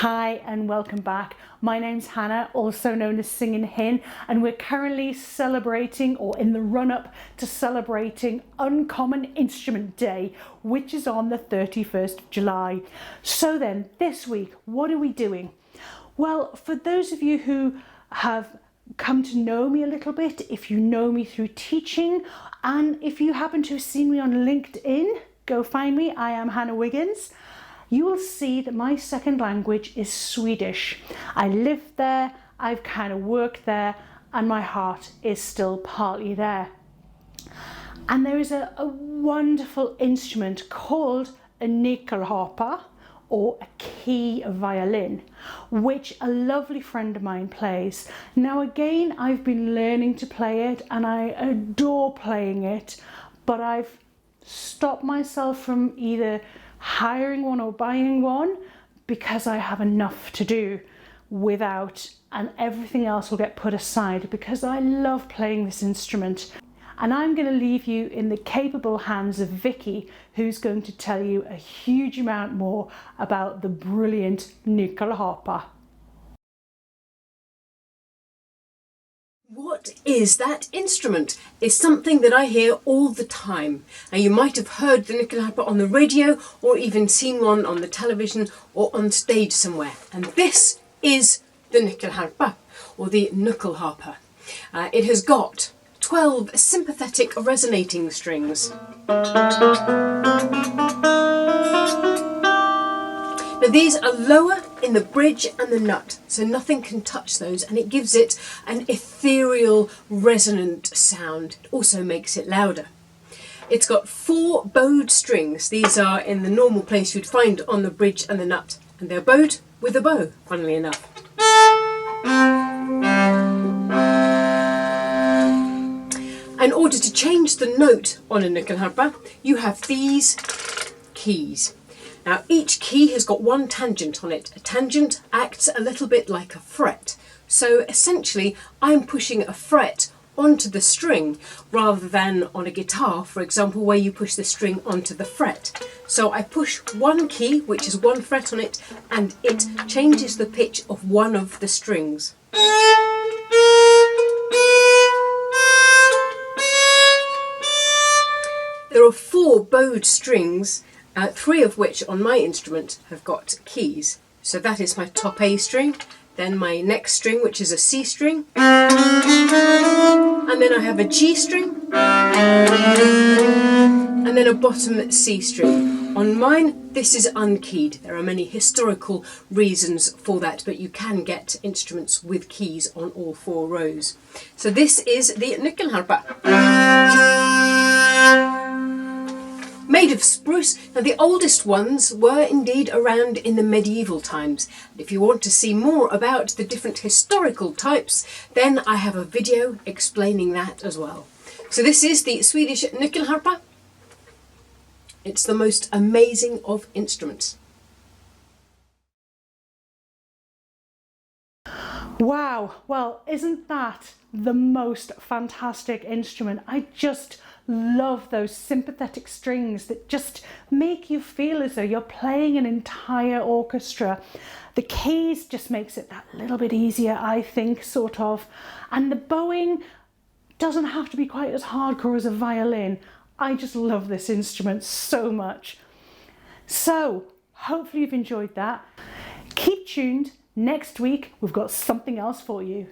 Hi and welcome back. My name's Hannah, also known as Singing Hin, and we're currently celebrating, or in the run-up to celebrating, Uncommon Instrument Day, which is on the 31st of July. So then, this week, what are we doing? Well, for those of you who have come to know me a little bit, if you know me through teaching, and if you happen to have seen me on LinkedIn, go find me. I am Hannah Wiggins. You will see that my second language is Swedish. I live there, I've kind of worked there, and my heart is still partly there. And there is a wonderful instrument called a nyckelharpa, or a key violin, which a lovely friend of mine plays. Now again, I've been learning to play it and I adore playing it, but I've stopped myself from either hiring one or buying one because I have enough to do without, and everything else will get put aside because I love playing this instrument. And I'm going to leave you in the capable hands of Vicky, who's going to tell you a huge amount more about the brilliant nyckelharpa. What is that instrument? It's something that I hear all the time. Now you might have heard the nyckelharpa on the radio or even seen one on the television or on stage somewhere. And this is the nyckelharpa, or the nyckelharpa. It has got 12 sympathetic resonating strings. Now these are lower in the bridge and the nut, so nothing can touch those, and it gives it an ethereal, resonant sound. It also makes it louder. It's got 4 bowed strings. These are in the normal place you'd find on the bridge and the nut, and they're bowed with a bow, funnily enough. In order to change the note on a nyckelharpa, you have these keys. Now each key has got one tangent on it. A tangent acts a little bit like a fret. So essentially I'm pushing a fret onto the string rather than on a guitar, for example, where you push the string onto the fret. So I push one key, which is one fret on it, and it changes the pitch of one of the strings. There are 4 bowed strings, 3 of which on my instrument have got keys. So that is my top A string, then my next string, which is a C string, and then I have a G string, and then a bottom C string. On mine, this is unkeyed. There are many historical reasons for that, but you can get instruments with keys on all 4 rows. So this is the nyckelharpa. Made of spruce. Now the oldest ones were indeed around in the medieval times. If you want to see more about the different historical types, then I have a video explaining that as well. So this is the Swedish nyckelharpa. It's the most amazing of instruments. Wow, well, isn't that the most fantastic instrument? I just love those sympathetic strings that just make you feel as though you're playing an entire orchestra. The keys just makes it that little bit easier, I think, sort of. And the bowing doesn't have to be quite as hardcore as a violin. I just love this instrument so much. So, hopefully you've enjoyed that. Keep tuned. Next week, we've got something else for you.